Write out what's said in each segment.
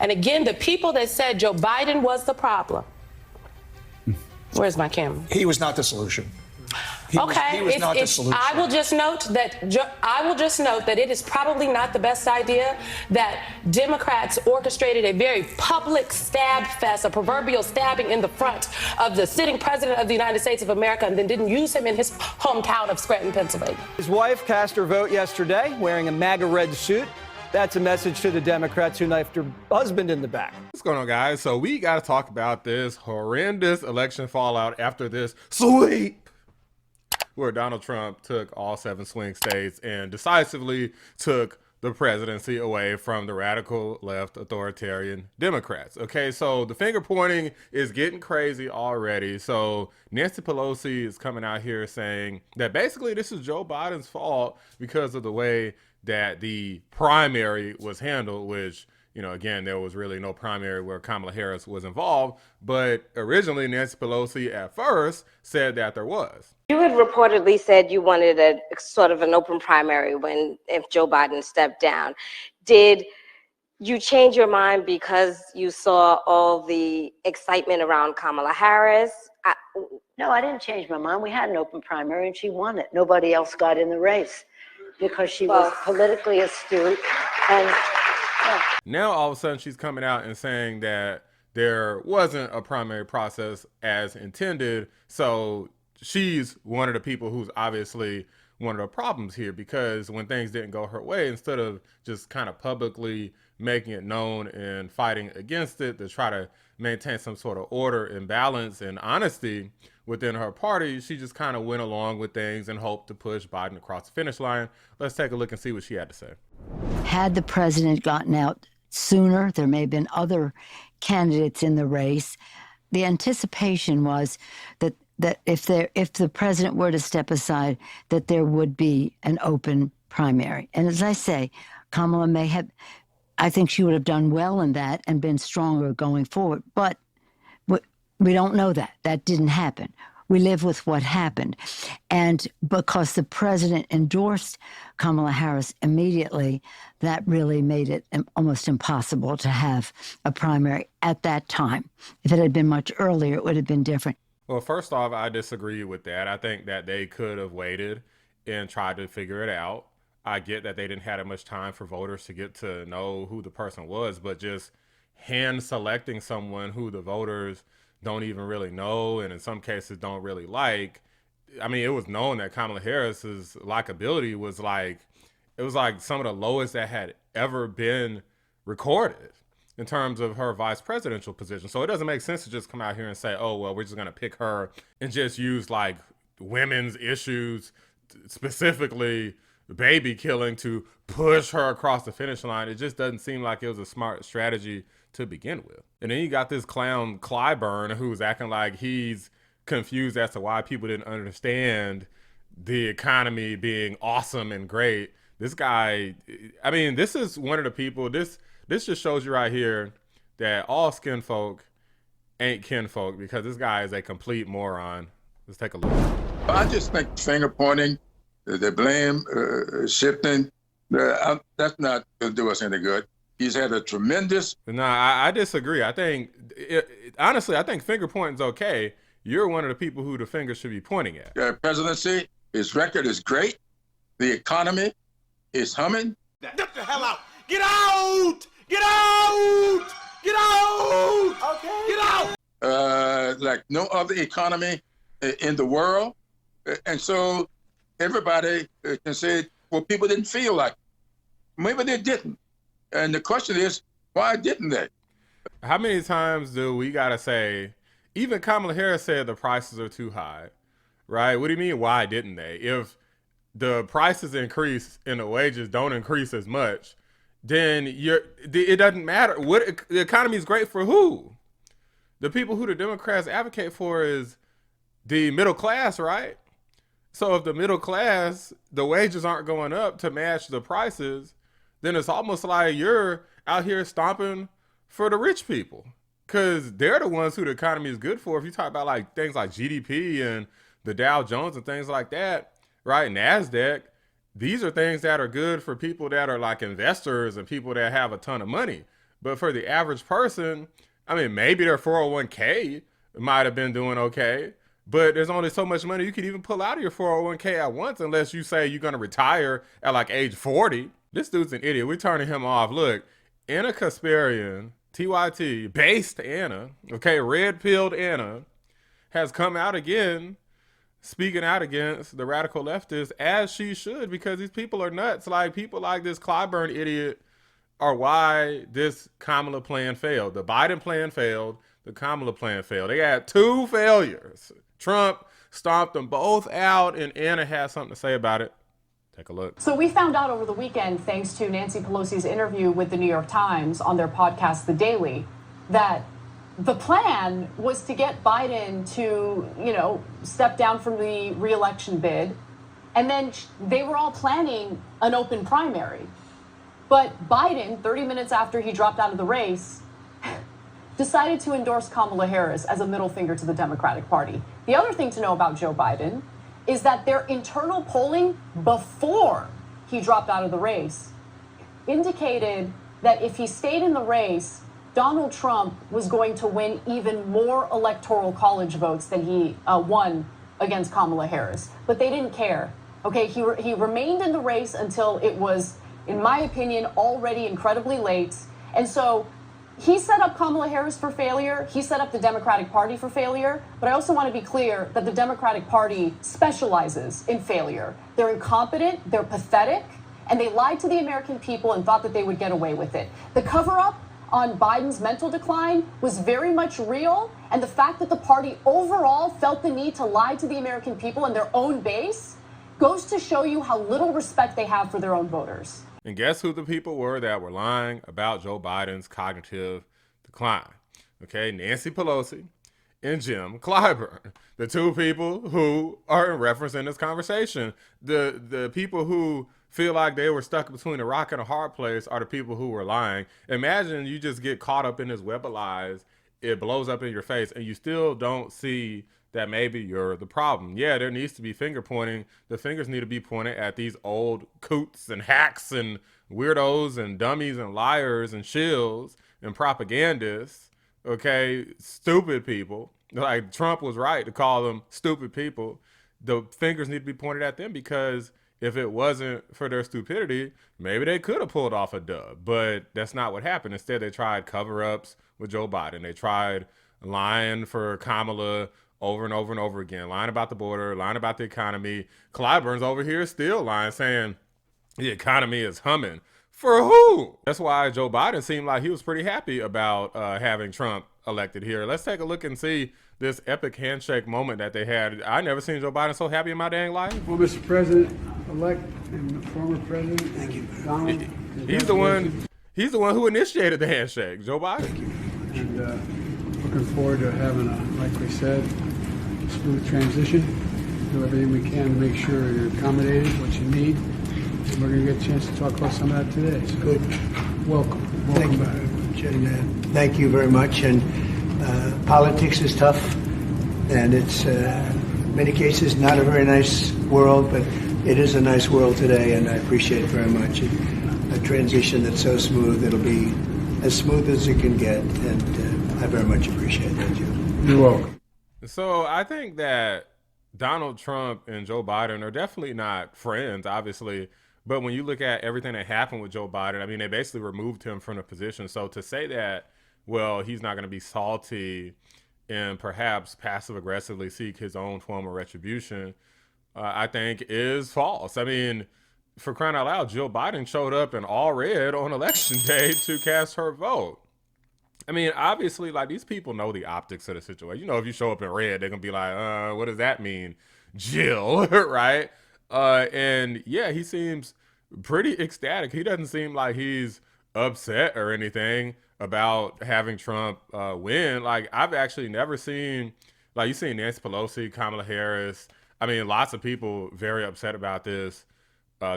And again, the people that said Joe Biden was the problem. Where's my camera? He was not the solution. He was not the solution. I will just note that it is probably not the best idea that Democrats orchestrated a very public stab fest, a proverbial stabbing in the front of the sitting president of the United States of America, and then didn't use him in his hometown of Scranton, Pennsylvania. His wife cast her vote yesterday wearing a MAGA red suit. That's a message to the Democrats who knifed her husband in the back. What's going on, guys? So we got to talk about this horrendous election fallout after this sweep, where Donald Trump took all 7 swing states and decisively took the presidency away from the radical left authoritarian Democrats. Okay, so the finger pointing is getting crazy already. So Nancy Pelosi is coming out here saying that basically this is Joe Biden's fault because of the way that the primary was handled, which, you know, again, there was really no primary where Kamala Harris was involved. But originally, Nancy Pelosi at first said that there was. You had reportedly said you wanted a sort of an open primary if Joe Biden stepped down. Did you change your mind because you saw all the excitement around Kamala Harris? No, I didn't change my mind. We had an open primary and she won it. Nobody else got in the race because she was politically astute. And now all of a sudden she's coming out and saying that there wasn't a primary process as intended. So she's one of the people who's obviously one of the problems here, because when things didn't go her way, instead of just kind of publicly making it known and fighting against it to try to maintain some sort of order and balance and honesty within her party, she just kind of went along with things and hoped to push Biden across the finish line. Let's take a look and see what she had to say. had the president gotten out sooner, there may have been other candidates in the race. The anticipation was that if the president were to step aside, that there would be an open primary. And as I say, Kamala may have, I think she would have done well in that and been stronger going forward. But we don't know that. That didn't happen. We live with what happened. And because the president endorsed Kamala Harris immediately, that really made it almost impossible to have a primary at that time. If it had been much earlier, it would have been different. Well, first off, I disagree with that. I think that they could have waited and tried to figure it out. I get that they didn't have that much time for voters to get to know who the person was, but just hand selecting someone who the voters don't even really know and in some cases don't really like. I mean, it was known that Kamala Harris's likability was like, it was like some of the lowest that had ever been recorded in terms of her vice presidential position. So it doesn't make sense to just come out here and say, oh, well, we're just going to pick her and just use like women's issues, specifically baby killing, to push her across the finish line. It just doesn't seem like it was a smart strategy to begin with. And then you got this clown Clyburn who's acting like he's confused as to why people didn't understand the economy being awesome and great. This guy, I mean, this is one of the people, this just shows you right here that all skin folk ain't kinfolk, because this guy is a complete moron. Let's take a look. I just think finger pointing, the blame shifting, that's not going to do us any good. He's had a tremendous... No, I disagree. I think, honestly, I think finger pointing's okay. You're one of the people who the finger should be pointing at. Presidency, his record is great. The economy is humming. Get the hell out! Get out! Get out! Get out! Okay. Get out! Like no other economy in the world. And so everybody can say, well, people didn't feel like it. Maybe they didn't. And the question is, why didn't they? How many times do we got to say, even Kamala Harris said the prices are too high, right? What do you mean, why didn't they? If the prices increase and the wages don't increase as much, then it doesn't matter. The economy is great for who? The people who the Democrats advocate for is the middle class, right? So if the middle class, the wages aren't going up to match the prices, then it's almost like you're out here stomping for the rich people, because they're the ones who the economy is good for. If you talk about like things like GDP and the Dow Jones and things like that, right? NASDAQ, these are things that are good for people that are like investors and people that have a ton of money. But for the average person, I mean, maybe their 401k might have been doing okay, but there's only so much money you can even pull out of your 401k at once unless you say you're going to retire at like age 40. This dude's an idiot. We're turning him off. Look, Anna Kasparian, TYT, based Anna, okay, red-pilled Anna, has come out again speaking out against the radical leftists, as she should, because these people are nuts. Like, people like this Clyburn idiot are why this Kamala plan failed. The Biden plan failed. The Kamala plan failed. They had 2 failures. Trump stomped them both out, and Anna has something to say about it. Take a look. So we found out over the weekend, thanks to Nancy Pelosi's interview with the New York Times on their podcast, The Daily, that the plan was to get Biden to, step down from the re-election bid. And then they were all planning an open primary. But Biden, 30 minutes after he dropped out of the race, decided to endorse Kamala Harris as a middle finger to the Democratic Party. The other thing to know about Joe Biden is that their internal polling before he dropped out of the race indicated that if he stayed in the race, Donald Trump was going to win even more electoral college votes than he won against Kamala Harris. But they didn't care. Okay, he remained in the race until it was, in my opinion, already incredibly late. And so he set up Kamala Harris for failure. He set up the Democratic Party for failure. But I also want to be clear that the Democratic Party specializes in failure. They're incompetent, they're pathetic, and they lied to the American people and thought that they would get away with it. The cover-up on Biden's mental decline was very much real. And the fact that the party overall felt the need to lie to the American people and their own base goes to show you how little respect they have for their own voters. And guess who the people were that were lying about Joe Biden's cognitive decline? Okay, Nancy Pelosi and Jim Clyburn, the 2 people who are in reference in this conversation. The people who feel like they were stuck between a rock and a hard place are the people who were lying. Imagine you just get caught up in this web of lies, it blows up in your face, and you still don't see that maybe you're the problem. Yeah, there needs to be finger pointing. The fingers need to be pointed at these old coots and hacks and weirdos and dummies and liars and shills and propagandists, okay, stupid people. Like, Trump was right to call them stupid people. The fingers need to be pointed at them, because if it wasn't for their stupidity, maybe they could have pulled off a dub. But that's not what happened. Instead, they tried cover-ups with Joe Biden. They tried lying for Kamala over and over and over again, lying about the border, lying about the economy. Clyburn's over here still lying, saying the economy is humming. For who? That's why Joe Biden seemed like he was pretty happy about having Trump elected here. Let's take a look and see this epic handshake moment that they had. I never seen Joe Biden so happy in my dang life. Well, Mr. President-elect and the former president, thank you, Donald. He's the one who initiated the handshake, Joe Biden. Thank you. And looking forward to having like we said, smooth transition. Do everything we can to make sure you're accommodated, what you need. And we're going to get a chance to talk about some of that today. So good. Welcome back. And, thank you very much. And politics is tough, and it's in many cases not a very nice world, but it is a nice world today, and I appreciate it very much. A transition that's so smooth, it'll be as smooth as it can get, and I very much appreciate that, Joe. You're welcome. So I think that Donald Trump and Joe Biden are definitely not friends, obviously. But when you look at everything that happened with Joe Biden, I mean, they basically removed him from the position. So to say that, well, he's not going to be salty and perhaps passive aggressively seek his own form of retribution, I think is false. I mean, for crying out loud, Jill Biden showed up in all red on election day to cast her vote. I mean, obviously, like, these people know the optics of the situation. You know, if you show up in red, they're going to be like, what does that mean, Jill, right? And yeah, he seems pretty ecstatic. He doesn't seem like he's upset or anything about having Trump win. Like, I've actually never seen, like, you've seen Nancy Pelosi, Kamala Harris. I mean, lots of people very upset about this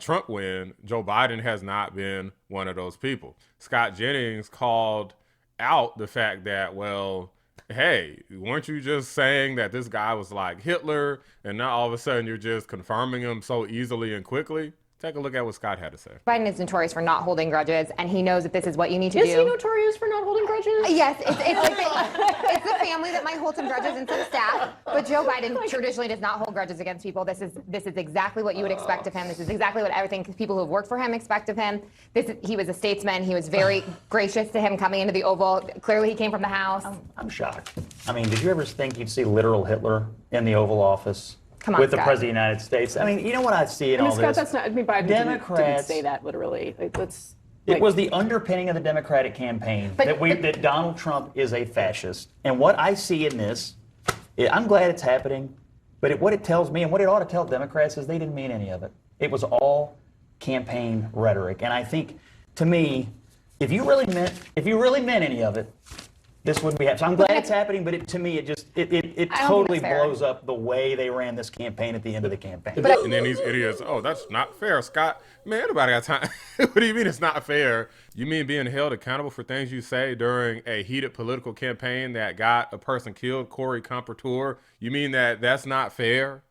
Trump win. Joe Biden has not been one of those people. Scott Jennings called out the fact that, well, hey, weren't you just saying that this guy was like Hitler, and now all of a sudden you're just confirming him so easily and quickly? Take a look at what Scott had to say. Biden is notorious for not holding grudges, and he knows that this is what you need to do. Is he notorious for not holding grudges? Yes, it's like it's the family that might hold some grudges and some staff, but Joe Biden traditionally does not hold grudges against people. This is exactly what you would expect of him. This is exactly what everything people who have worked for him expect of him. He was a statesman. He was very gracious to him coming into the Oval. Clearly, he came from the House. I'm shocked. I mean, did you ever think you'd see literal Hitler in the Oval Office? Come on, with the Scott. President of the United States. I mean, you know what I see in all Scott, this? that's not. I mean, Biden didn't say that literally. It was the underpinning of the Democratic campaign that Donald Trump is a fascist. And what I see in this, I'm glad it's happening, but what it tells me and what it ought to tell Democrats is they didn't mean any of it. It was all campaign rhetoric. And I think, to me, if you really meant any of it, this wouldn't be happening. So I'm glad it's happening, but to me, it totally blows up the way they ran this campaign at the end of the campaign. And then these idiots, oh, that's not fair, Scott. Man, anybody got time? What do you mean it's not fair? You mean being held accountable for things you say during a heated political campaign that got a person killed, Corey Compertour? You mean that's not fair?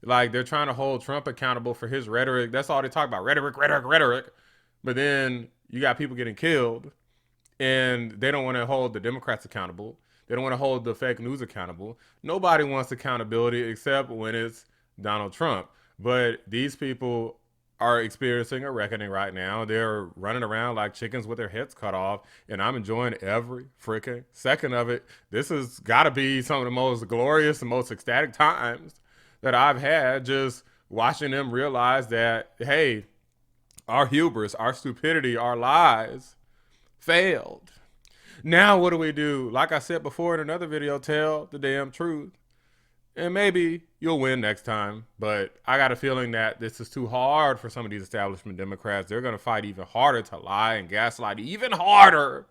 Like, they're trying to hold Trump accountable for his rhetoric. That's all they talk about, rhetoric. But then you got people getting killed. And they don't want to hold the Democrats accountable. They don't want to hold the fake news accountable. Nobody wants accountability except when it's Donald Trump. But these people are experiencing a reckoning right now. They're running around like chickens with their heads cut off. And I'm enjoying every freaking second of it. This has got to be some of the most glorious and most ecstatic times that I've had, just watching them realize that, hey, our hubris, our stupidity, our lies failed. Now what do we do? Like I said before in another video, tell the damn truth. And maybe you'll win next time. But I got a feeling that this is too hard for some of these establishment Democrats. They're going to fight even harder to lie and gaslight even harder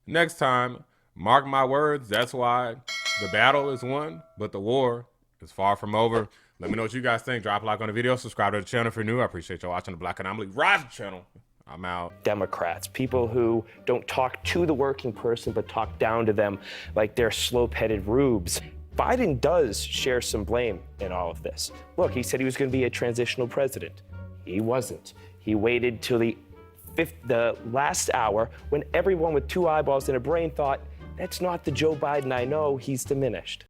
next time. Mark my words. That's why the battle is won, but the war is far from over. Let me know what you guys think. Drop a like on the video. Subscribe to the channel if you're new. I appreciate y'all watching the Black Anomaly Rise channel. I'm out. Democrats, people who don't talk to the working person, but talk down to them like they're slope-headed rubes. Biden does share some blame in all of this. Look, he said he was going to be a transitional president. He wasn't. He waited till the last hour when everyone with two eyeballs and a brain thought, that's not the Joe Biden I know, he's diminished.